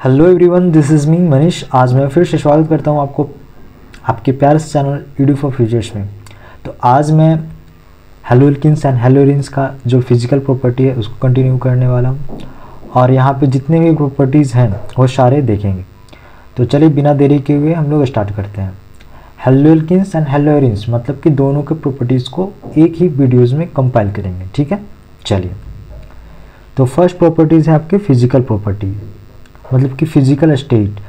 Hello everyone, this is me Manish. आज मैं फिर से स्वागत करता हूं आपको आपके प्यारे से चैनल ईडू फॉर फ्यूचर्स में। तो आज मैं हेलोल्किन्स एंड हेलोरिन्स का जो फिजिकल प्रॉपर्टी है उसको कंटिन्यू करने वाला हूं और यहाँ पे जितने भी प्रॉपर्टीज़ हैं वो सारे देखेंगे। तो चलिए बिना देरी के हुए हम लोग स्टार्ट करते हैं। हेलोल्किन्स एंड हेलोरिन्स मतलब कि दोनों के प्रॉपर्टीज़ को एक ही वीडियोज़ में कंपाइल करेंगे, ठीक है। चलिए, तो फर्स्ट प्रॉपर्टीज़ है आपके फिजिकल प्रॉपर्टी, मतलब कि फिजिकल स्टेट।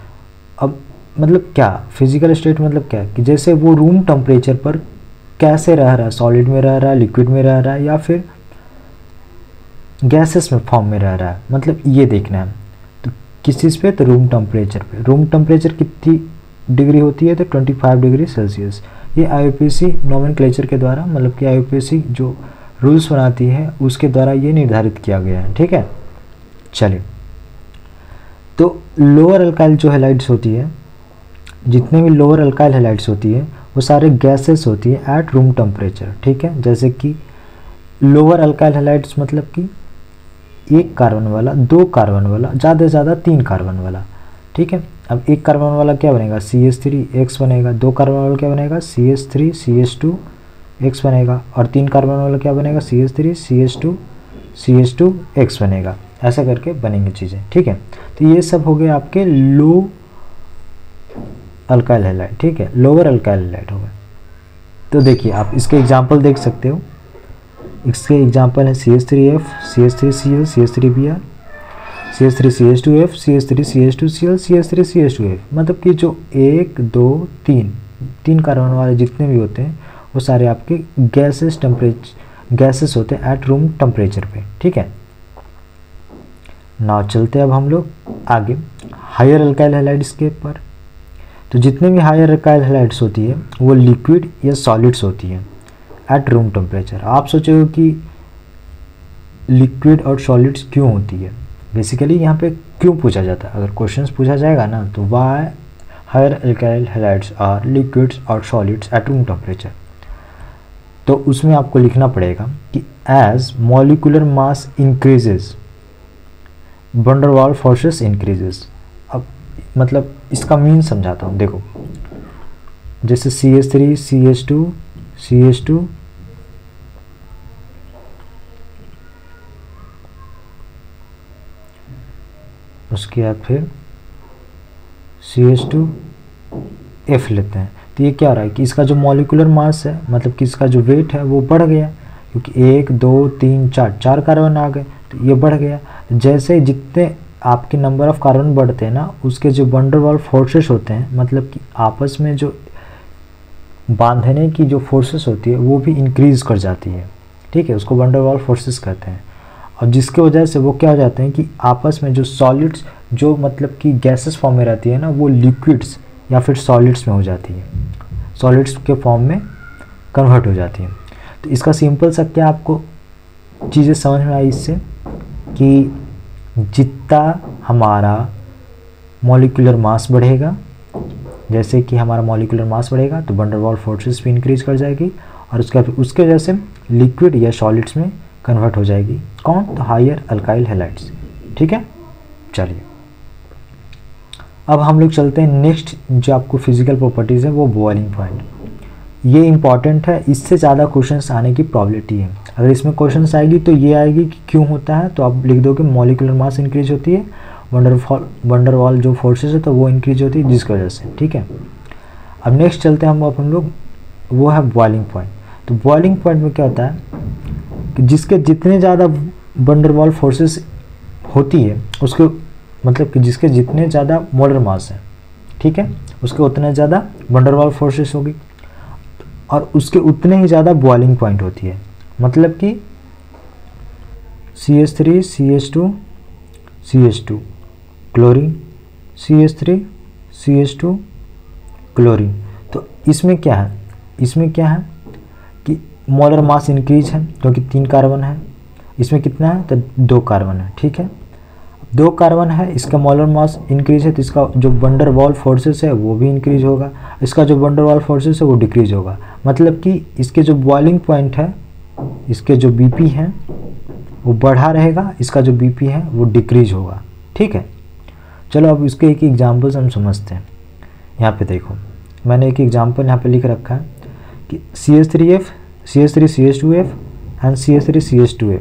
अब मतलब क्या फिजिकल स्टेट मतलब क्या कि जैसे वो रूम टेम्परेचर पर कैसे रह रहा है, सॉलिड में रह रहा है, लिक्विड में रह रहा है या फिर गैसेस में फॉर्म में रह रहा है, मतलब ये देखना है। तो किस चीज़ पे? तो रूम टेम्परेचर पे। रूम टेम्परेचर कितनी डिग्री होती है? तो 25 डिग्री सेल्सियस। ये IUPAC नोमेनक्लेचर के द्वारा, मतलब कि IUPAC जो रूल्स बनाती है उसके द्वारा ये निर्धारित किया गया है, ठीक है। चलिए, तो लोअर अल्काइल जो हैलाइड्स होती है, जितने भी लोअर अल्काइल हैलाइड्स होती है वो सारे गैसेस होती है एट रूम टेम्परेचर, ठीक है। जैसे कि लोअर अल्काइल हैलाइड्स मतलब कि 1 कार्बन वाला, 2 कार्बन वाला, ज़्यादा से ज़्यादा 3 कार्बन वाला, ठीक है। अब 1 कार्बन वाला क्या बनेगा? CH3X बनेगा। 2 कार्बन वाला क्या बनेगा? CH3CH2X बनेगा। और 3 कार्बन वाला क्या बनेगा? CH3CH2CH2X बनेगा। ऐसा करके बनेंगे चीज़ें, ठीक है। तो ये सब हो गए आपके लो अल्काइल हैलाइड, ठीक है, लोअर अल्काइल हैलाइड हो गए। तो देखिए, आप इसके एग्जांपल देख सकते हो। इसके एग्जांपल है CH3F, CH3Cl, CH3Br, CH3CH2F, CH3CH2Cl, CH3CH2F। मतलब कि जो 1 2 3 कार्बन वाले जितने भी होते हैं वो सारे आपके गैसेस होते हैं एट रूम टेम्परेचर पे, ठीक है। नाउ चलते हैं अब हम लोग आगे हायर अल्काइल हैलाइड्स के पर। तो जितने भी हायर अल्काइल हैलाइड्स होती है वो लिक्विड या सॉलिड्स होती है एट रूम टेम्परेचर। आप सोचोगे कि लिक्विड और सॉलिड्स क्यों होती है? बेसिकली यहाँ पे क्यों पूछा जाता है, अगर क्वेश्चंस पूछा जाएगा ना, तो why higher alkyl halides are liquids और सॉलिड्स एट रूम टेम्परेचर, तो उसमें आपको लिखना पड़ेगा कि as molecular mass increases van der Waals forces increases. अब मतलब इसका मीन समझाता हूँ। देखो, जैसे CH3 CH2 CH2 उसके बाद फिर CH2F लेते हैं। तो ये क्या हो रहा है कि इसका जो मॉलिक्यूलर मास है, मतलब कि इसका जो वेट है वो बढ़ गया, क्योंकि 1 2 3 4 कार्बन आ गए तो ये बढ़ गया। जैसे जितने आपके नंबर ऑफ कार्बन बढ़ते हैं ना, उसके जो वैन डर वाल्स फोर्सेस होते हैं, मतलब कि आपस में जो बांधने की जो फोर्सेस होती है वो भी इंक्रीज कर जाती है, ठीक है। उसको वैन डर वाल्स फोर्सेस कहते हैं। और जिसके वजह से वो क्या हो जाते हैं कि आपस में जो सॉलिड्स, जो मतलब कि गैसेस फॉर्म में रहती है ना, वो लिक्विड्स या फिर सॉलिड्स में हो जाती है, सॉलिड्स के फॉर्म में कन्वर्ट हो जाती है। तो इसका सिंपल सा क्या आपको चीज़ें समझ में आई इससे, कि जितना हमारा मॉलिक्यूलर मास बढ़ेगा, जैसे कि हमारा मॉलिक्यूलर मास बढ़ेगा तो वैन डर वाल्स फोर्सेस भी इंक्रीज कर जाएगी और उसके वजह से लिक्विड या सॉलिड्स में कन्वर्ट हो जाएगी। कौन? तो हायर अल्काइल हैलाइड्स, ठीक है। चलिए, अब हम लोग चलते हैं नेक्स्ट जो आपको फिजिकल प्रॉपर्टीज़ है वो बॉइलिंग पॉइंट। ये इंपॉर्टेंट है, इससे ज़्यादा क्वेश्चंस आने की प्रॉबिलिटी है। अगर इसमें क्वेश्चंस आएगी तो ये आएगी कि क्यों होता है, तो आप लिख दो कि मॉलिक्यूलर मास इंक्रीज होती है, वैन डर वाल्स जो फोर्सेस है तो वो इंक्रीज होती है जिसकी वजह से, ठीक है। अब नेक्स्ट चलते हैं हम लोग, वो है बॉइलिंग पॉइंट। तो बॉइलिंग पॉइंट में क्या होता है कि जिसके जितने ज़्यादा वैन डर वाल्स फोर्सेस होती है उसके, मतलब कि जिसके जितने ज़्यादा मोलर मास है, ठीक है, उसके उतने ज़्यादा वैन डर वाल्स फोर्सेस होगी और उसके उतने ही ज़्यादा बॉइलिंग पॉइंट होती है। मतलब कि CH3 CH2 CH2 chlorine, CH3 CH2 chlorine. तो इसमें क्या है, इसमें क्या है कि मोलर मास इंक्रीज है क्योंकि 3 कार्बन है। इसमें कितना है? तो 2 कार्बन है, ठीक है। 2 कार्बन है, इसका मोलर मास इंक्रीज है तो इसका जो वैन डर वाल्स फोर्सेस है वो भी इंक्रीज होगा, इसका जो वैन डर वाल्स फोर्सेस है वो डिक्रीज होगा। मतलब कि इसके जो बॉइलिंग पॉइंट है, इसके जो BP है वो बढ़ा रहेगा, इसका जो BP है वो डिक्रीज होगा, ठीक है। चलो अब इसके एक एग्जाम्पल्स हम समझते हैं। यहाँ पे देखो मैंने एक एग्जाम्पल यहाँ पे लिख रखा है कि CH3F, CH3CH2F एंड CH3CH2F।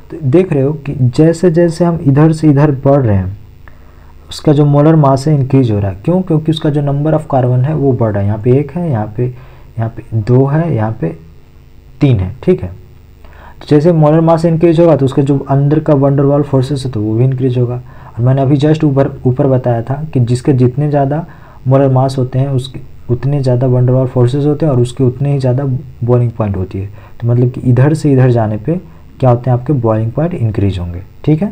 तो देख रहे हो कि जैसे जैसे हम इधर से इधर बढ़ रहे हैं उसका जो मोलर मास है इंक्रीज हो रहा है। क्यों? क्योंकि उसका जो नंबर ऑफ कार्बन है वो बढ़ रहा है। यहाँ पे 1 है, यहाँ पे 2 है, यहाँ पे 3 है, ठीक है। तो जैसे मोलर मास इंक्रीज होगा तो उसका जो अंदर का वंडर वाल फोर्सेस है तो वो भी इंक्रीज होगा। और मैंने अभी जस्ट ऊपर बताया था कि जिसके जितने ज़्यादा मोलर मास होते हैं उसके उतने ज़्यादा वंडर वाल फोर्सेस होते हैं और उसके उतने ही ज़्यादा बॉइलिंग पॉइंट होती है। तो मतलब कि इधर से इधर जाने पे क्या होते हैं, आपके बॉइलिंग पॉइंट इंक्रीज होंगे, ठीक है।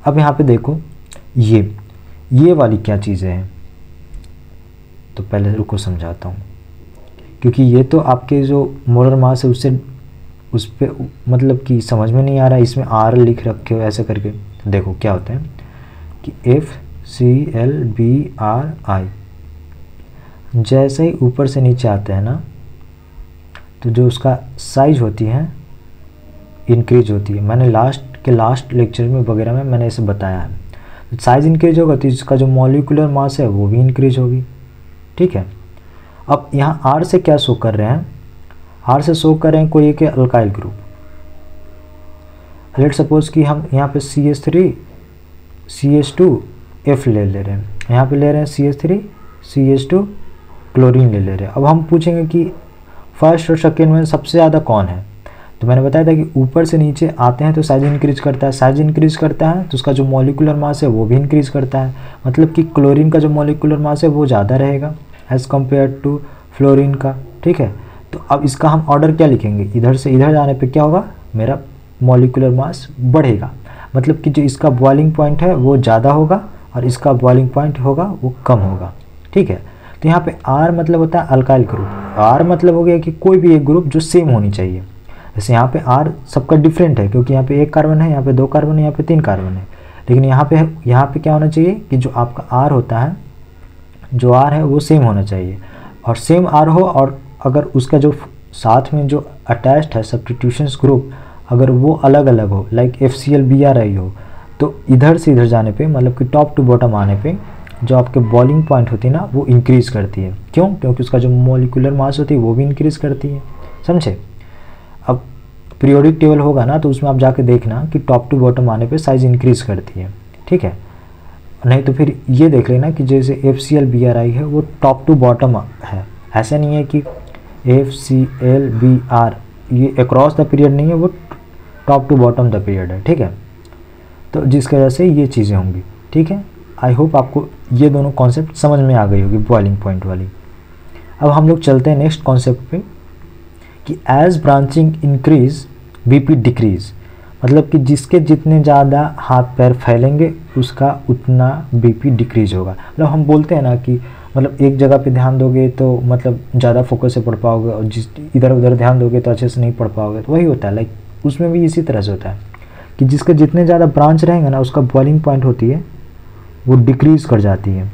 अब यहाँ पे देखो ये वाली क्या चीज़ें हैं, तो पहले रुको समझाता हूँ, क्योंकि ये तो आपके जो मोलर मास है उससे उस पर मतलब कि समझ में नहीं आ रहा है। इसमें R लिख रखे हो ऐसे करके। तो देखो क्या होता है कि FClBrI जैसे ही ऊपर से नीचे आते हैं ना तो जो उसका साइज होती है इंक्रीज होती है। मैंने लास्ट लेक्चर में वगैरह में मैंने इसे बताया है। तो साइज इंक्रीज होगा तो इसका जो मॉलिक्यूलर मास है वो भी इंक्रीज होगी, ठीक है। अब यहाँ R से क्या शो कर रहे हैं, R से शो कर रहे हैं कोई एक अल्काइल ग्रुप। लेट सपोज कि हम यहाँ पे CH3CH2F ले रहे हैं, यहाँ पे ले रहे हैं CH3CH2 क्लोरीन ले रहे हैं। अब हम पूछेंगे कि फर्स्ट और सेकेंड में सबसे ज़्यादा कौन है, तो मैंने बताया था कि ऊपर से नीचे आते हैं तो साइज इंक्रीज करता है, साइज इंक्रीज करता है तो उसका जो मॉलिक्यूलर मास है वो भी इंक्रीज करता है। मतलब कि क्लोरीन का जो मॉलिक्यूलर मास है वो ज़्यादा रहेगा एज़ कम्पेयर टू फ्लोरीन का, ठीक है। तो अब इसका हम ऑर्डर क्या लिखेंगे, इधर से इधर जाने पे क्या होगा, मेरा मॉलिक्यूलर मास बढ़ेगा। मतलब कि जो इसका बॉइलिंग पॉइंट है वो ज़्यादा होगा और इसका बॉइलिंग पॉइंट होगा वो कम होगा, ठीक है। तो यहाँ पे R मतलब होता है अल्काइल ग्रुप। R मतलब हो गया कि कोई भी एक ग्रुप जो सेम होनी चाहिए। जैसे यहाँ पे R सबका डिफरेंट है क्योंकि यहाँ पे 1 कार्बन है, यहाँ पे 2 कार्बन है, यहाँ पे 3 कार्बन है। लेकिन यहाँ पे क्या होना चाहिए कि जो आपका R होता है, जो R है वो सेम होना चाहिए। और सेम R हो और अगर उसका जो साथ में जो अटैच्ड है सब्स्टिट्यूशंस ग्रुप अगर वो अलग अलग हो, लाइक FClBrI हो, तो इधर से इधर जाने पे मतलब कि टॉप टू बॉटम आने पे जो आपके बॉइलिंग पॉइंट होती है ना वो इंक्रीज करती है। क्यों? क्योंकि उसका जो मॉलिक्यूलर मास होती है वो भी इंक्रीज करती है, समझे। अब पीरियोडिक टेबल होगा ना तो उसमें आप जाके देखना कि टॉप टू बॉटम आने पे साइज इंक्रीज करती है, ठीक है। नहीं तो फिर ये देख लेना कि जैसे FClBrI है वो टॉप टू बॉटम है, ऐसा नहीं है कि FClBr ये अक्रॉस द पीरियड नहीं है, वो top to bottom the period है, ठीक है। तो जिसकी वजह से ये चीज़ें होंगी, ठीक है। आई होप आपको ये दोनों कॉन्सेप्ट समझ में आ गई होगी बॉइलिंग पॉइंट वाली। अब हम लोग चलते हैं नेक्स्ट कॉन्सेप्ट पे कि as branching increase BP decrease. मतलब कि जिसके जितने ज़्यादा हाथ पैर फैलेंगे उसका उतना BP डिक्रीज होगा। मतलब हम बोलते हैं ना कि मतलब एक जगह पे ध्यान दोगे तो मतलब ज़्यादा फोकस से पढ़ पाओगे और जिस इधर उधर ध्यान दोगे तो अच्छे से नहीं पढ़ पाओगे। तो वही होता है, लाइक उसमें भी इसी तरह से होता है कि जिसके जितने ज़्यादा ब्रांच रहेंगे ना उसका बॉइलिंग पॉइंट होती है वो डिक्रीज कर जाती है।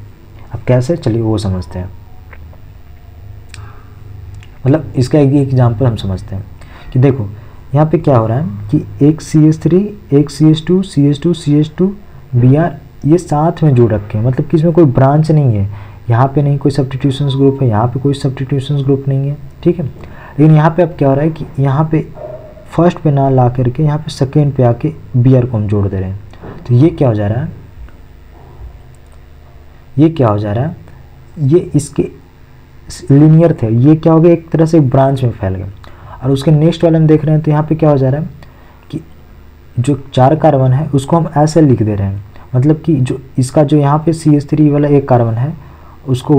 अब कैसे, चलिए वो समझते हैं। मतलब इसका एक एग्जांपल हम समझते हैं कि देखो यहाँ पे क्या हो रहा है कि एक CH3 एक CH2 CH2 CH2 Br ये साथ में जुड़ रखे हैं। मतलब कि इसमें कोई ब्रांच नहीं है, यहाँ पे नहीं कोई सब्स्टिट्यूशंस ग्रुप है, यहाँ पे कोई सब्स्टिट्यूशंस ग्रुप नहीं है, ठीक है। लेकिन यहाँ पे अब क्या हो रहा है कि यहाँ पे फर्स्ट पे ना ला करके यहाँ पे सेकेंड पे आके Br को हम जोड़ दे रहे हैं। तो ये क्या हो जा रहा है, ये क्या हो जा रहा है, ये इसके लीनियर थे, ये क्या हो गया एक तरह से ब्रांच में फैल गए। और उसके नेक्स्ट वाले में देख रहे हैं तो यहाँ पे क्या हो जा रहा है कि जो 4 कार्बन है उसको हम ऐसे लिख दे रहे हैं। मतलब कि जो इसका जो यहाँ पे CH3 वाला 1 कार्बन है उसको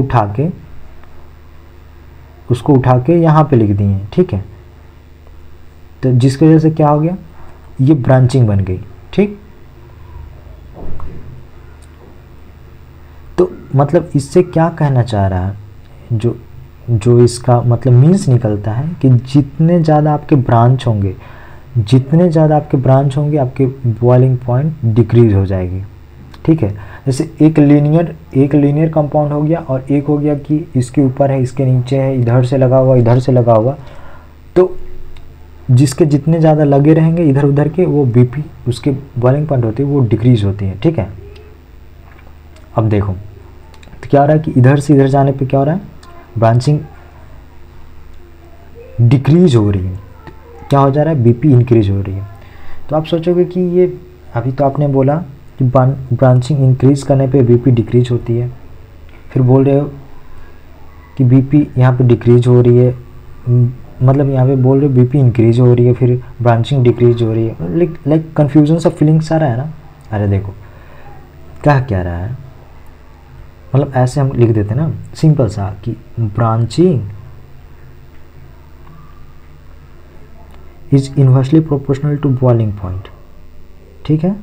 उठा के यहाँ पे लिख दिए, ठीक है। तो जिसकी वजह से क्या हो गया, ये ब्रांचिंग बन गई, ठीक। तो मतलब इससे क्या कहना चाह रहा है, जो इसका मतलब मीन्स निकलता है कि जितने ज़्यादा आपके ब्रांच होंगे आपके बॉइलिंग पॉइंट डिक्रीज हो जाएगी, ठीक है। जैसे एक लीनियर कंपाउंड हो गया और एक हो गया कि इसके ऊपर है इसके नीचे है, इधर से लगा हुआ, तो जिसके जितने ज़्यादा लगे रहेंगे इधर उधर के वो BP उसके बॉइलिंग पॉइंट होती है वो डिक्रीज होती है, ठीक है। अब देखो तो क्या हो रहा है कि इधर से इधर जाने पे क्या हो रहा है, ब्रांचिंग डिक्रीज हो रही है, क्या हो जा रहा है, बीपी इंक्रीज हो रही है। तो आप सोचोगे कि ये अभी तो आपने बोला कि ब्रांचिंग इंक्रीज करने पे बीपी डिक्रीज होती है, फिर बोल रहे हो कि बीपी यहाँ पे डिक्रीज हो रही है, मतलब यहाँ पे बोल रहे हो बीपी इंक्रीज हो रही है, फिर ब्रांचिंग डिक्रीज हो रही है, लाइक कन्फ्यूजन सा फीलिंग्स आ रहा है ना। अरे देखो क्या रहा है, मतलब ऐसे हम लिख देते हैं ना सिंपल सा कि branching is inversely proportional to boiling point. ठीक है,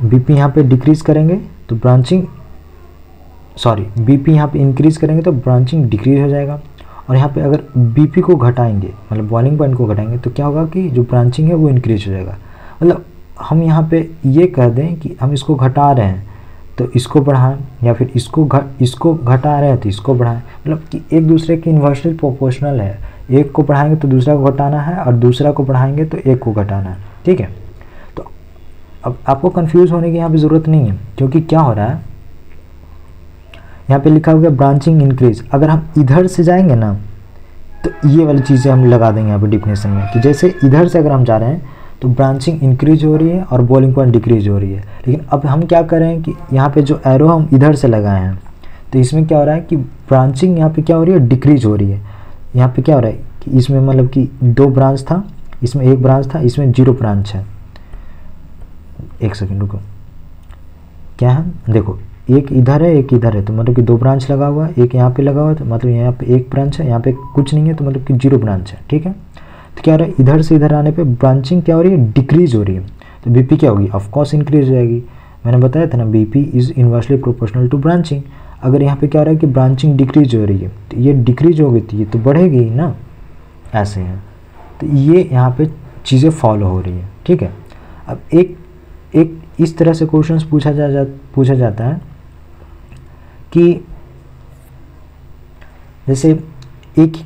बीपी यहाँ पे डिक्रीज करेंगे तो बीपी यहाँ पे इंक्रीज करेंगे तो ब्रांचिंग डिक्रीज हो जाएगा, और यहाँ पे अगर बीपी को घटाएंगे मतलब बॉइलिंग पॉइंट को घटाएंगे तो क्या होगा कि जो ब्रांचिंग है वो इंक्रीज हो जाएगा। मतलब हम यहाँ पे ये कह दें कि हम इसको घटा रहे हैं तो इसको बढ़ाएं, या फिर इसको घटा रहे हैं तो इसको बढ़ाएं, मतलब कि एक दूसरे के इन्वर्सली प्रोपोर्शनल है, एक को बढ़ाएंगे तो दूसरा को घटाना है और दूसरा को बढ़ाएंगे तो एक को घटाना है। ठीक है, तो अब आपको कंफ्यूज होने की यहाँ पे ज़रूरत नहीं है, क्योंकि क्या हो रहा है यहाँ पे लिखा हुआ है ब्रांचिंग इंक्रीज। अगर हम इधर से जाएंगे ना तो ये वाली चीज़ें हम लगा देंगे यहाँ पे डिफिनेशन में कि जैसे इधर से अगर हम जा रहे हैं तो ब्रांचिंग इंक्रीज हो रही है और बॉइलिंग पॉइंट डिक्रीज हो रही है। लेकिन अब हम क्या कर रहे हैं कि यहाँ पे जो एरो हम इधर से लगाए हैं तो इसमें क्या हो रहा है कि ब्रांचिंग यहाँ पे क्या हो रही है, डिक्रीज हो रही है। यहाँ पे क्या हो रहा है कि इसमें मतलब कि 2 ब्रांच था, इसमें 1 ब्रांच था, इसमें 0 ब्रांच है। एक सेकेंड रुको, क्या है, देखो एक इधर है एक इधर है, तो मतलब कि 2 ब्रांच लगा हुआ है, एक यहाँ पे लगा हुआ है तो मतलब यहाँ पे 1 ब्रांच है, यहाँ पे कुछ नहीं है तो मतलब कि 0 ब्रांच है। ठीक है, तो क्या हो रहा है इधर से इधर आने पे ब्रांचिंग क्या हो रही है, डिक्रीज हो रही है, तो बीपी क्या होगी, ऑफकोर्स इंक्रीज हो जाएगी। मैंने बताया था ना BP is inversely proportional to branching. अगर यहाँ पे क्या हो रहा है कि ब्रांचिंग डिक्रीज हो रही है तो ये डिक्रीज हो गई तो ये तो बढ़ेगी ही ना, ऐसे है। तो ये यहाँ पे चीज़ें फॉलो हो रही है। ठीक है, अब एक इस तरह से क्वेश्चंस पूछा जाता है कि जैसे एक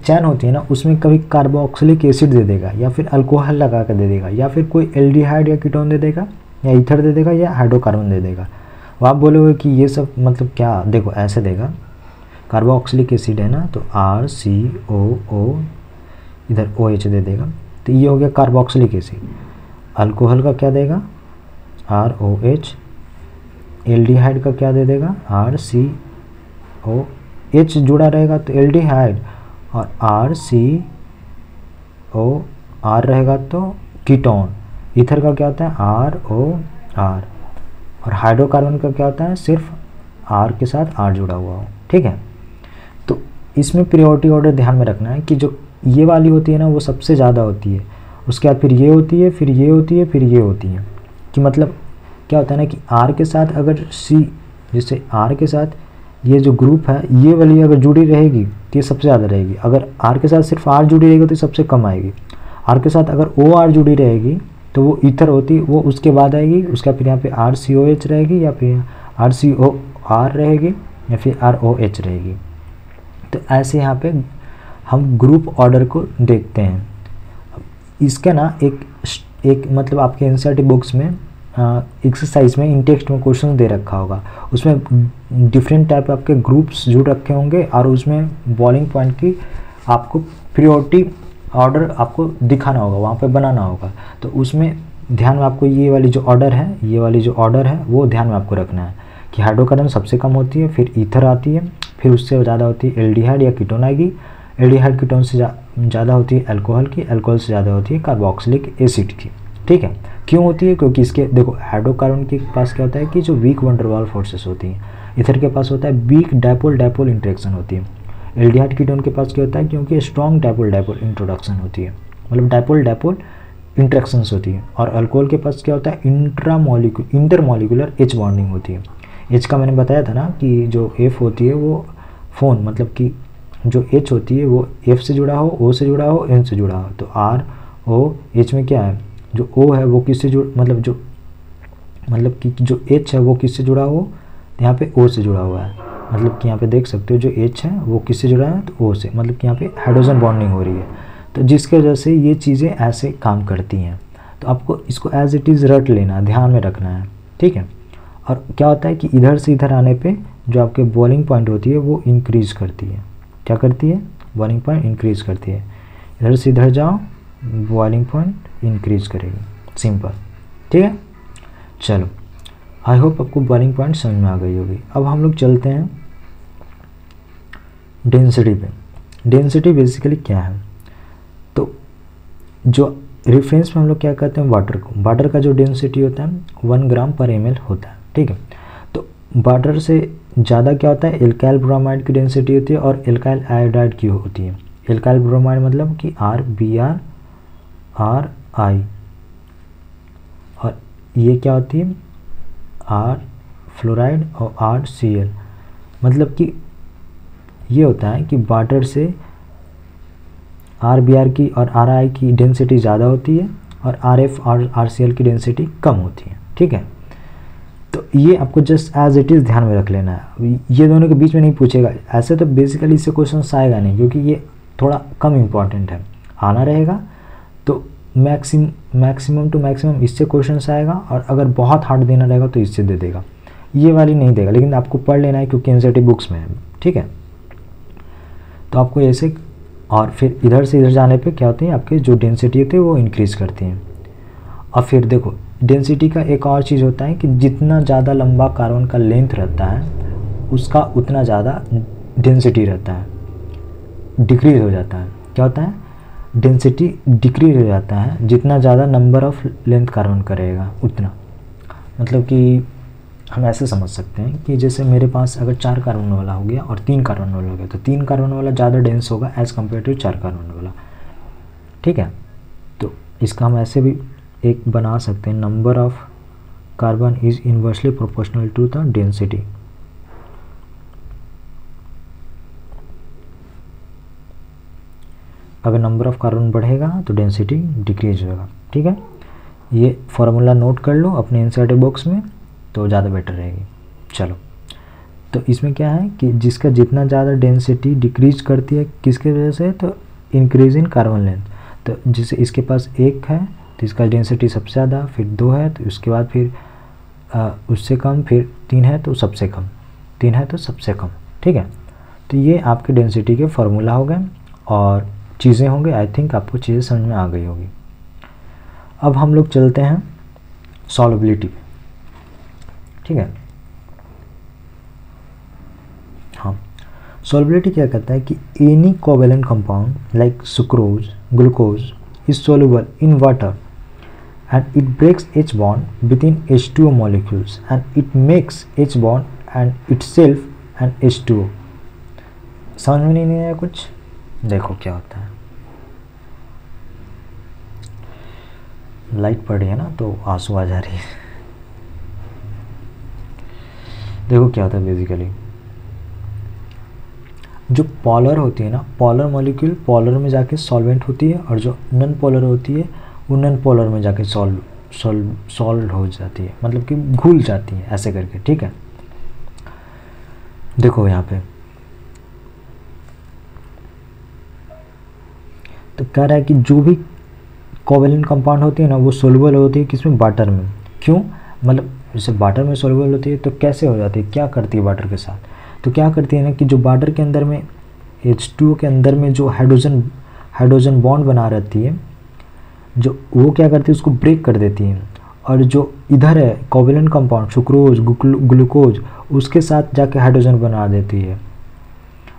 चैन होती है ना, उसमें कभी कार्बोक्सिलिक एसिड दे देगा या फिर अल्कोहल लगा कर दे देगा या फिर कोई एल्डिहाइड या कीटोन दे देगा या ईथर दे देगा या हाइड्रोकार्बन दे देगा। वो आप बोलोगे कि ये सब मतलब क्या, देखो ऐसे देगा, कार्बोक्सिलिक एसिड है ना तो RCOO, इधर OH दे देगा, तो ये हो गया कार्बोक्सिलिक एसिड। अल्कोहल का क्या देगा, ROH, एल्डिहाइड का क्या दे देगा, RCOH जुड़ा रहेगा तो एल्डिहाइड, और RCOR रहेगा तो कीटोन। ईथर का क्या होता है, ROR, और हाइड्रोकार्बन का क्या होता है, सिर्फ R के साथ R जुड़ा हुआ हो। ठीक है, तो इसमें पीरियोडिक ऑर्डर ध्यान में रखना है कि जो ये वाली होती है ना वो सबसे ज़्यादा होती है, उसके बाद फिर ये होती है, फिर ये होती है, फिर ये होती है। कि मतलब क्या होता है ना कि R के साथ अगर C, जैसे R के साथ ये जो ग्रुप है ये वाली अगर जुड़ी रहेगी तो ये सबसे ज़्यादा रहेगी। अगर R के साथ सिर्फ R जुड़ी रहेगी तो सबसे कम आएगी। R के साथ अगर OR जुड़ी रहेगी तो वो ईथर होती, वो उसके बाद आएगी, उसका फिर यहाँ पे RCOH रहेगी या फिर RCOR रहेगी या फिर ROH रहेगी। तो ऐसे यहाँ पे हम ग्रुप ऑर्डर को देखते हैं। इसका ना एक मतलब आपके एनसीईआरटी बुक्स में एक्सरसाइज में इन टेक्स्ट में क्वेश्चन दे रखा होगा, उसमें डिफरेंट टाइप आपके ग्रुप्स जुड़ रखे होंगे और उसमें बॉइलिंग पॉइंट की आपको पीरियोडिक ऑर्डर आपको दिखाना होगा, वहाँ पे बनाना होगा। तो उसमें ध्यान में आपको ये वाली जो ऑर्डर है वो ध्यान में आपको रखना है कि हाइड्रोकार्बन सबसे कम होती है, फिर ईथर आती है, फिर उससे ज़्यादा होती है एल्डिहाइड या कीटोन आएगी, एल्डिहाइड कीटोन से ज़्यादा होती है अल्कोहल की, अल्कोहल से ज़्यादा होती है कार्बोक्सिलिक एसिड की। ठीक है, क्यों होती है, क्योंकि इसके देखो हाइड्रोकार्बन के पास क्या होता है कि जो वीक वंडर वाल फोर्सेस होती हैं, ईथर के पास होता है वीक डायपोल इंटरेक्शन होती है, एल्डिहाइड कीटोन के पास क्या होता है क्योंकि स्ट्रॉन्ग डायपोल इंट्रोडक्शन होती है, मतलब डायपोल इंट्रैक्शंस होती है। और अल्कोहल के पास क्या होता है इंटरमॉलिक्यूलर H बॉन्डिंग होती है। H का मैंने बताया था ना कि जो F होती है वो फोन, मतलब कि जो H होती है वो F से जुड़ा हो, O से जुड़ा हो, N से जुड़ा हो। तो ROH में क्या है, जो O है वो किससे मतलब कि जो H है वो किससे जुड़ा हो, यहाँ पे O से जुड़ा हुआ है। मतलब कि यहाँ पे देख सकते हो जो H है वो किससे जुड़ा है, तो O से, मतलब कि यहाँ पे हाइड्रोजन बॉन्डिंग हो रही है। तो जिसके वजह से ये चीज़ें ऐसे काम करती हैं। तो आपको इसको एज इट इज़ रट लेना, ध्यान में रखना है। ठीक है, और क्या होता है कि इधर से इधर आने पे जो आपके बॉइलिंग पॉइंट होती है वो इंक्रीज़ करती है। क्या करती है? बॉइलिंग पॉइंट इंक्रीज़ करती है। इधर से इधर जाओ, बॉइलिंग पॉइंट इंक्रीज़ करेगी। सिंपल, ठीक है। चलो, आई होप आपको बॉइलिंग पॉइंट समझ में आ गई होगी। अब हम लोग चलते हैं डेंसिटी पे। डेंसिटी बेसिकली क्या है? तो जो रेफरेंस में हम लोग क्या कहते हैं, वाटर को, वाटर का जो डेंसिटी होता है 1 ग्राम पर ml होता है, ठीक है। तो वाटर से ज़्यादा क्या होता है, एल्काइल ब्रोमाइड की डेंसिटी होती है और एल्काइल आयोडाइड की होती है। एल्काइल ब्रोमाइड मतलब कि RBr RI, और ये क्या होती है, R फ्लोराइड और RCl। मतलब कि ये होता है कि वाटर से RBr की और RI की डेंसिटी ज़्यादा होती है और RF और RCl की डेंसिटी कम होती है, ठीक है। तो ये आपको जस्ट एज इट इज़ ध्यान में रख लेना है, ये दोनों के बीच में नहीं पूछेगा। ऐसे तो बेसिकली इससे क्वेश्चन आएगा नहीं, क्योंकि ये थोड़ा कम इम्पॉर्टेंट है। आना रहेगा तो मैक्सिमम टू मैक्सिमम इससे क्वेश्चन आएगा, और अगर बहुत हार्ड देना रहेगा तो इससे दे देगा, ये वाली नहीं देगा। लेकिन आपको पढ़ लेना है क्योंकि एनसीईआरटी बुक्स में है, ठीक है। तो आपको ऐसे, और फिर इधर से इधर जाने पे क्या होती है, आपके जो डेंसिटी होती है वो इंक्रीज़ करती हैं। और फिर देखो, डेंसिटी का एक और चीज़ होता है कि जितना ज़्यादा लंबा कार्बन का लेंथ रहता है उसका उतना ज़्यादा डेंसिटी रहता है, डिक्रीज हो जाता है। क्या होता है, डेंसिटी डिक्रीज हो जाता है, जितना ज़्यादा नंबर ऑफ लेंथ कार्बन करेगा उतना। मतलब कि हम ऐसे समझ सकते हैं कि जैसे मेरे पास अगर 4 कार्बन वाला हो गया और 3 कार्बन वाला हो गया, तो 3 कार्बन वाला ज़्यादा डेंस होगा एज़ कम्पेयर टू 4 कार्बन वाला, ठीक है। तो इसका हम ऐसे भी एक बना सकते हैं, number of carbon is inversely proportional to the density. अगर नंबर ऑफ कार्बन बढ़ेगा तो डेंसिटी डिक्रीज होगा, ठीक है। ये फार्मूला नोट कर लो अपने एनसीईआरटी बॉक्स में, तो ज़्यादा बेटर रहेगी। चलो, तो इसमें क्या है कि जिसका जितना ज़्यादा डेंसिटी डिक्रीज करती है किसके वजह से, तो इंक्रीज इन कार्बन लेंथ। तो जैसे इसके पास 1 है तो इसका डेंसिटी सबसे ज़्यादा, फिर 2 है तो उसके बाद फिर उससे कम, फिर 3 है तो सबसे कम, 3 है तो सबसे कम, ठीक है। तो ये आपके डेंसिटी के फार्मूला हो गए और चीज़ें होंगे। आई थिंक आपको चीज़ें समझ में आ गई होगी। अब हम लोग चलते हैं सॉल्युबिलिटी पे, ठीक है। हाँ, सॉल्युबिलिटी क्या कहता है कि any covalent compound like sucrose, glucose is soluble in water and it breaks H bond within H2O molecules and it makes H bond and itself and H2O। समझ में नहीं आया कुछ? देखो क्या होता है, लाइट पड़ रही है ना तो आंसू आ जा रही है। देखो क्या होता है, बेसिकली जो पॉलर होती है ना, पॉलर मॉलिक्यूल पॉलर में जाके सॉल्वेंट होती है, और जो नॉन पॉलर होती है वो नॉन पॉलर में जाके सॉल्व हो जाती है, मतलब कि घुल जाती है ऐसे करके, ठीक है। देखो यहाँ पे तो कह रहा है कि जो भी कोवेलेंट कंपाउंड होती है ना वो सोल्यूबल होती है किसमें, वाटर में। क्यों, मतलब जैसे वाटर में सोल्यूबल होती है तो कैसे हो जाती है, क्या करती है वाटर के साथ, तो क्या करती है ना कि जो वाटर के अंदर में H2O के अंदर में जो हाइड्रोजन बॉन्ड बना रहती है, जो वो क्या करती है उसको ब्रेक कर देती है, और जो इधर है कोवेलेंट कंपाउंड सुक्रोज, ग्लूकोज, उसके साथ जाके हाइड्रोजन बना देती है।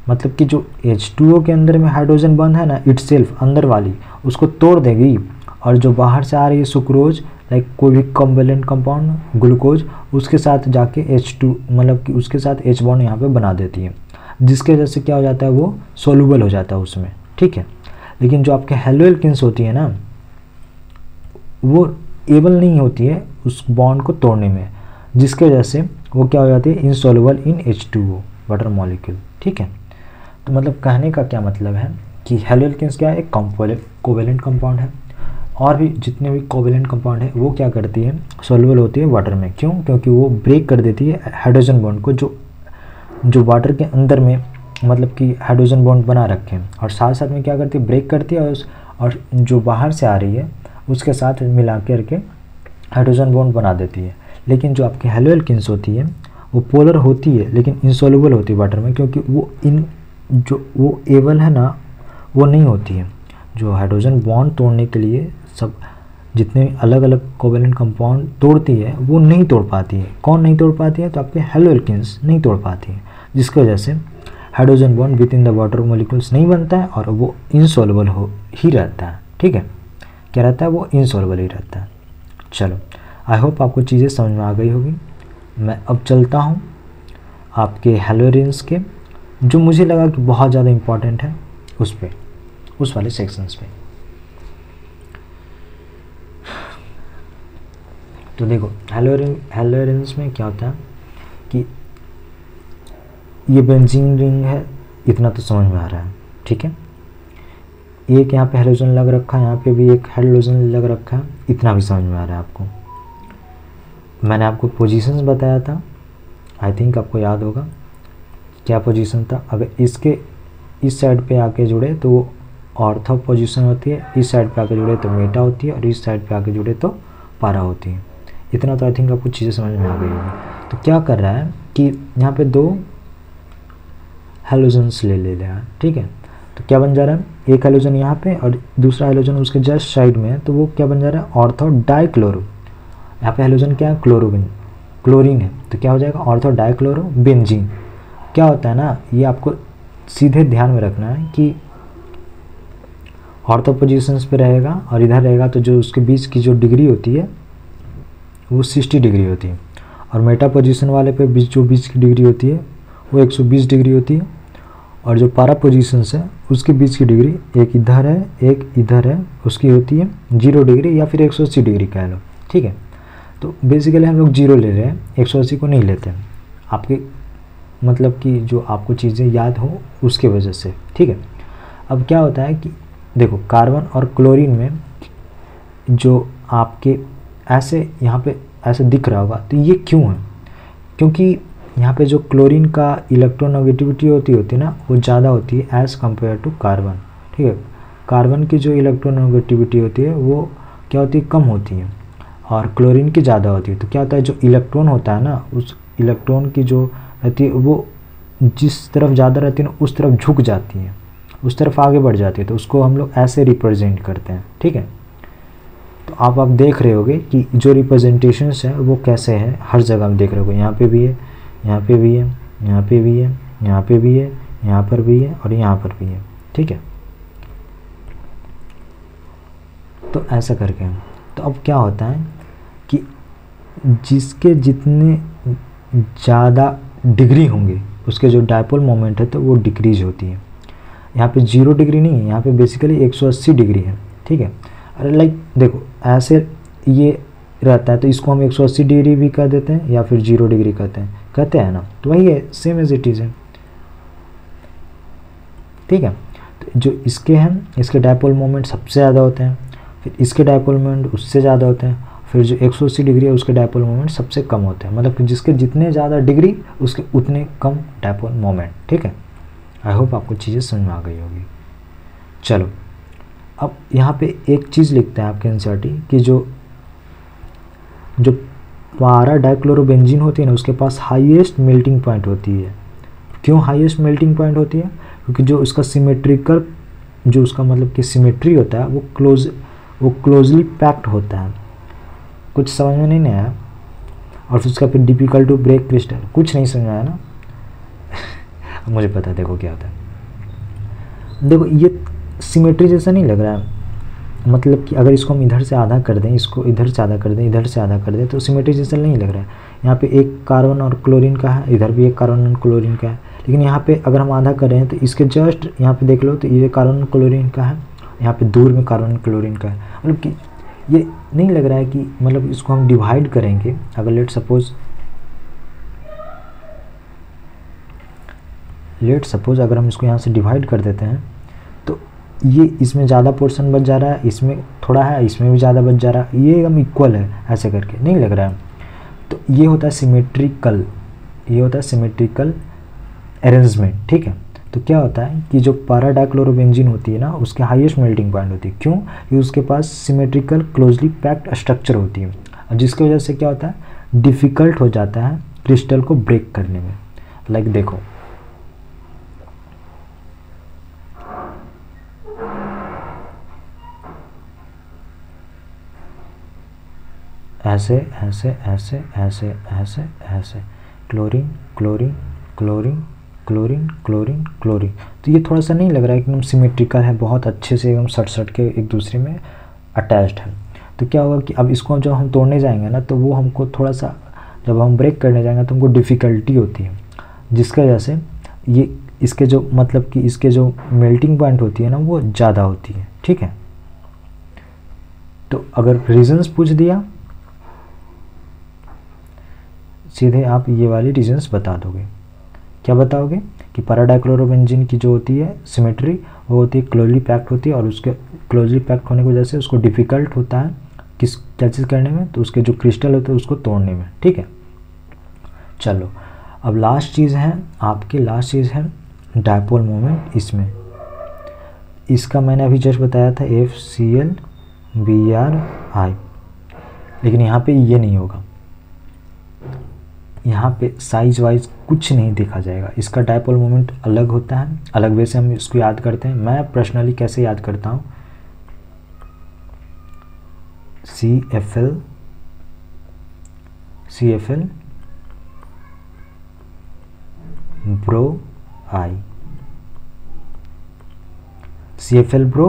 मतलब कि जो H2O के अंदर में हाइड्रोजन बॉन्ड है ना, इटसेल्फ अंदर वाली उसको तोड़ देगी, और जो बाहर से आ रही है सुक्रोज लाइक कोई भी कोवेलेंट कंपाउंड ग्लूकोज, उसके साथ जाके H2 मतलब कि उसके साथ H बॉन्ड यहाँ पे बना देती है, जिसके वजह से क्या हो जाता है, वो सोल्यूबल हो जाता है उसमें, ठीक है। लेकिन जो आपके हेलोएल्केन्स होती है ना, वो एबल नहीं होती है उस बॉन्ड को तोड़ने में, जिसके वजह से वो क्या हो जाती है, insoluble in H2O water molecule, ठीक है। तो मतलब कहने का क्या मतलब है कि हेलोएल्केन्स क्या है, एक कोवेलेंट कंपाउंड है, और भी जितने भी कोवेलेंट कंपाउंड है वो क्या करती है, सॉल्युबल होती है वाटर में। क्यों, क्योंकि वो ब्रेक कर देती है हाइड्रोजन बॉन्ड को, जो वाटर के अंदर में मतलब कि हाइड्रोजन बॉन्ड बना रखे हैं, और साथ साथ में क्या करती है, ब्रेक करती है, और जो बाहर से आ रही है उसके साथ मिला करके हाइड्रोजन बॉन्ड बना देती है। लेकिन जो आपके हेलो एल्किन्स होती है वो पोलर होती है लेकिन इंसॉल्युबल होती है वाटर में, क्योंकि वो एबल है ना वो नहीं होती है। जो हाइड्रोजन बॉन्ड तोड़ने के लिए सब जितने अलग अलग कोवेलेंट कंपाउंड तोड़ती है वो नहीं तोड़ पाती है। कौन नहीं तोड़ पाती है? तो आपके हेलो एल्किन्स नहीं तोड़ पाती है, जिसकी वजह से hydrogen bond with in the water molecules नहीं बनता है और वो इनसॉल्युबल हो ही रहता है। ठीक है, क्या रहता है? वो इनसॉल्युबल ही रहता है। चलो, आई होप आपको चीज़ें समझ में आ गई होगी। मैं अब चलता हूँ आपके हैलोजेंस के, जो मुझे लगा कि बहुत ज़्यादा इम्पॉर्टेंट है उस वाले सेक्शंस पे। तो देखो हैलोजेंस में क्या होता है कि ये बेंजीन रिंग है, इतना तो समझ में आ रहा है। ठीक है, एक यहाँ पे हैलोजन लग रखा है, यहाँ पे भी एक हैलोजन लग रखा है, इतना भी समझ में आ रहा है आपको। मैंने आपको पोजीशंस बताया था, आई थिंक आपको याद होगा क्या पोजीशन था। अगर इसके इस साइड पे आके जुड़े तो वो ऑर्थो पोजीशन होती है, इस साइड पे आके जुड़े तो मेटा होती है, और इस साइड पे आके जुड़े तो पारा होती है। इतना तो आई थिंक आपको चीज़ें समझ में आ गई होगी। तो क्या कर रहा है कि यहाँ पे दो हैलोजन्स ले रहा है। ठीक है, तो क्या बन जा रहा है? एक हैलोजन यहाँ पे और दूसरा हैलोजन उसके जस्ट साइड में है, तो वो क्या बन जा रहा है? Ortho dichloro. यहाँ पे हैलोजन क्या है? क्लोरीन है, तो क्या हो जाएगा? Ortho dichloro benzene. क्या होता है ना, ये आपको सीधे ध्यान में रखना है कि ऑर्थो पोजीशंस पे रहेगा और इधर रहेगा तो जो उसके बीच की जो डिग्री होती है वो 60 डिग्री होती है, और मेटा पोजीशन वाले पे बीच की डिग्री होती है वो 120 डिग्री होती है, और जो पारा पोजीशंस है उसके बीच की डिग्री एक इधर है एक इधर है, उसकी होती है 0 डिग्री या फिर 180 डिग्री कह लो। ठीक है, तो बेसिकली हम लोग 0 ले रहे हैं, 180 को नहीं लेते हैं, आपके मतलब कि जो आपको चीज़ें याद हो उसके वजह से। ठीक है, अब क्या होता है कि देखो कार्बन और क्लोरीन में जो आपके ऐसे यहाँ पे ऐसे दिख रहा होगा, तो ये क्यों है? क्योंकि यहाँ पे जो क्लोरीन का इलेक्ट्रोनेगेटिविटी होती है ना वो ज़्यादा होती है एज़ कम्पेयर टू कार्बन। ठीक है, कार्बन की जो इलेक्ट्रोनेगेटिविटी होती है वो क्या होती है? कम होती है, और क्लोरीन की ज़्यादा होती है। तो क्या होता है, जो इलेक्ट्रॉन होता है ना उस इलेक्ट्रॉन की जो रहती है वो जिस तरफ ज़्यादा रहती है ना उस तरफ झुक जाती है, उस तरफ आगे बढ़ जाती है, तो उसको हम लोग ऐसे रिप्रेजेंट करते हैं। ठीक है, तो आप देख रहे होगे कि जो रिप्रेजेंटेशंस है वो कैसे है, हर जगह आप देख रहे होगे, यहाँ पे भी है, यहाँ पे भी है, यहाँ पे भी है, यहाँ पे भी है, यहाँ पर भी है और यहाँ पर भी है। ठीक है, तो ऐसा करके तो अब क्या होता है कि जिसके जितने ज़्यादा डिग्री होंगे उसके जो डायपोल मोमेंट है तो वो डिक्रीज होती है। यहाँ पे 0 डिग्री नहीं है, यहाँ पे बेसिकली 180 डिग्री है। ठीक है, अरे लाइक देखो ऐसे ये रहता है तो इसको हम 180 डिग्री भी कह देते हैं या फिर 0 डिग्री कहते हैं ना, तो वही है, सेम एज इट इज़ है। ठीक है, तो जो इसके हैं इसके डायपोल मोमेंट सबसे ज़्यादा होते हैं, फिर इसके डायपोल मोमेंट उससे ज़्यादा होते हैं, फिर जो 180 डिग्री है उसके डायपोल मोमेंट सबसे कम होते हैं, मतलब कि जिसके जितने ज़्यादा डिग्री उसके उतने कम डायपोल मोमेंट। ठीक है, आई होप आपको चीज़ें समझ में आ गई होगी। चलो, अब यहाँ पे एक चीज़ लिखते हैं आपके एनसीईआरटी कि जो पारा डाइक्लोरोबेंजीन होती है ना उसके पास हाईएस्ट मेल्टिंग पॉइंट होती है। क्यों हाईएस्ट मेल्टिंग पॉइंट होती है? क्योंकि जो उसका सिमेट्रिकल जो उसका मतलब कि सिमेट्री होता है वो क्लोजली पैक्ड होता है। कुछ समझ में नहीं आया? और फिर उसका फिर डिफिकल्ट टू ब्रेक क्रिस्टल, कुछ नहीं समझ में आया ना? मुझे पता है, देखो क्या होता है। देखो ये सिमेट्री जैसा नहीं लग रहा है, मतलब कि अगर इसको हम इधर से आधा कर दें, इसको इधर से आधा कर दें, इधर से आधा कर दें, तो सिमेट्री जैसा नहीं लग रहा है। यहाँ पे एक कार्बन और क्लोरीन का है, इधर भी एक कार्बन और क्लोरीन का है, लेकिन यहाँ पे अगर हम आधा कर रहे हैं तो इसके जस्ट यहाँ पे देख लो तो ये कार्बन क्लोरीन का है, यहाँ पे दूर में कार्बन क्लोरीन का है। मतलब कि ये नहीं लग रहा है कि मतलब इसको हम डिवाइड करेंगे, अगर लेट सपोज अगर हम इसको यहाँ से डिवाइड कर देते हैं तो ये इसमें ज़्यादा पोर्शन बच जा रहा है, इसमें थोड़ा है, इसमें भी ज़्यादा बच जा रहा है, ये हम इक्वल है ऐसे करके नहीं लग रहा है। तो ये होता है सिमेट्रिकल अरेंजमेंट। ठीक है, तो क्या होता है कि जो पारा डाइक्लोरोबेंजीन होती है ना उसके हाईएस्ट मेल्टिंग पॉइंट होती है। क्यों? कि उसके पास सिमेट्रिकल क्लोजली पैक्ड स्ट्रक्चर होती है, और जिसकी वजह से क्या होता है डिफ़िकल्ट हो जाता है क्रिस्टल को ब्रेक करने में। लाइक देखो, ऐसे ऐसे ऐसे ऐसे ऐसे ऐसे, chlorine chlorine chlorine chlorine chlorine chlorine. तो ये थोड़ा सा नहीं लग रहा है एकदम सिमेट्रिकल है, बहुत अच्छे से एकदम सट सट के एक दूसरे में अटैच्ड है। तो क्या होगा कि अब इसको जब हम तोड़ने जाएंगे ना, तो वो हमको थोड़ा सा, जब हम ब्रेक करने जाएंगे तो हमको डिफ़िकल्टी होती है, जिसकी वजह से ये इसके जो मतलब कि इसके जो मेल्टिंग पॉइंट होती है ना, वो ज़्यादा होती है। ठीक है, तो अगर रीजंस पूछ दिया, सीधे आप ये वाली रीजंस बता दोगे। क्या बताओगे कि पैराडाइक्लोरोबेंजीन की जो होती है सिमेट्री, वो होती है क्लोजली पैक्ड होती है, और उसके क्लोजली पैक्ड होने की वजह से उसको डिफ़िकल्ट होता है क्या चीज़ करने में, तो उसके जो क्रिस्टल होते हैं उसको तोड़ने में। ठीक है, चलो अब लास्ट चीज़ है आपकी, लास्ट चीज़ है डायपोल मोमेंट। इसमें इसका मैंने अभी जस्ट बताया था FCl/Br(I), लेकिन यहाँ पे ये नहीं होगा, यहाँ पे साइज वाइज कुछ नहीं देखा जाएगा। इसका डायपोल मोमेंट अलग होता है, अलग वे से हम इसको याद करते हैं। मैं पर्सनली कैसे याद करता हूँ, CFl bro I, CFl bro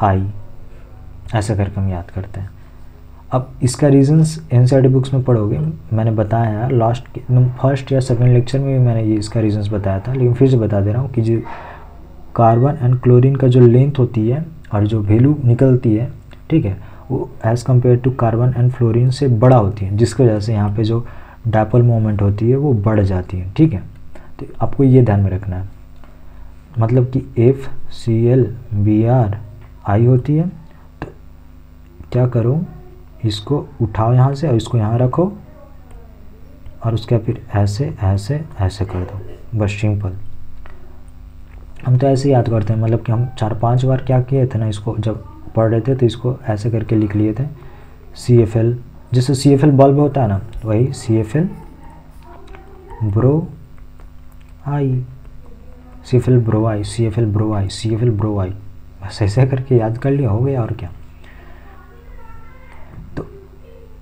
I, ऐसा करके हम याद करते हैं। अब इसका रीजंस एनसीईआरटी बुक्स में पढ़ोगे, मैंने बताया है लास्ट फर्स्ट या सेकंड लेक्चर में भी मैंने ये इसका रीजंस बताया था, लेकिन फिर से बता दे रहा हूँ कि जो कार्बन एंड क्लोरीन का जो लेंथ होती है और जो वैल्यू निकलती है, ठीक है, वो as compare to carbon and fluorine से बड़ा होती है, जिसकी वजह से यहाँ पे जो डायपोल मोमेंट होती है वो बढ़ जाती है। ठीक है, तो आपको ये ध्यान में रखना है, मतलब कि FCl/Br(I) होती है, तो क्या करो, इसको उठाओ यहाँ से और इसको यहाँ रखो, और उसके फिर ऐसे ऐसे ऐसे कर दो, बस सिंपल। हम तो ऐसे याद करते हैं, मतलब कि हम 4-5 बार क्या किए थे ना, इसको जब पढ़ रहे थे तो इसको ऐसे करके लिख लिए थे। CFl, जैसे CFl बल्ब होता है ना, वही CFl bro I, CFl bro I, CFल bro I, CFl bro I, बस ऐसे करके याद कर लिया, हो गया और क्या। तो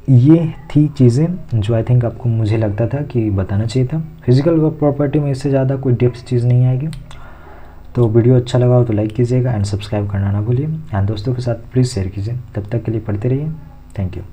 ये थी चीज़ें जो आई थिंक आपको, मुझे लगता था कि बताना चाहिए था। फिजिकल प्रॉपर्टी में इससे ज़्यादा कोई डेप्थ चीज़ नहीं आएगी। तो वीडियो अच्छा लगा हो तो लाइक कीजिएगा एंड सब्सक्राइब करना ना भूलिए, एंड दोस्तों के साथ प्लीज़ शेयर कीजिए। तब तक के लिए पढ़ते रहिए, थैंक यू।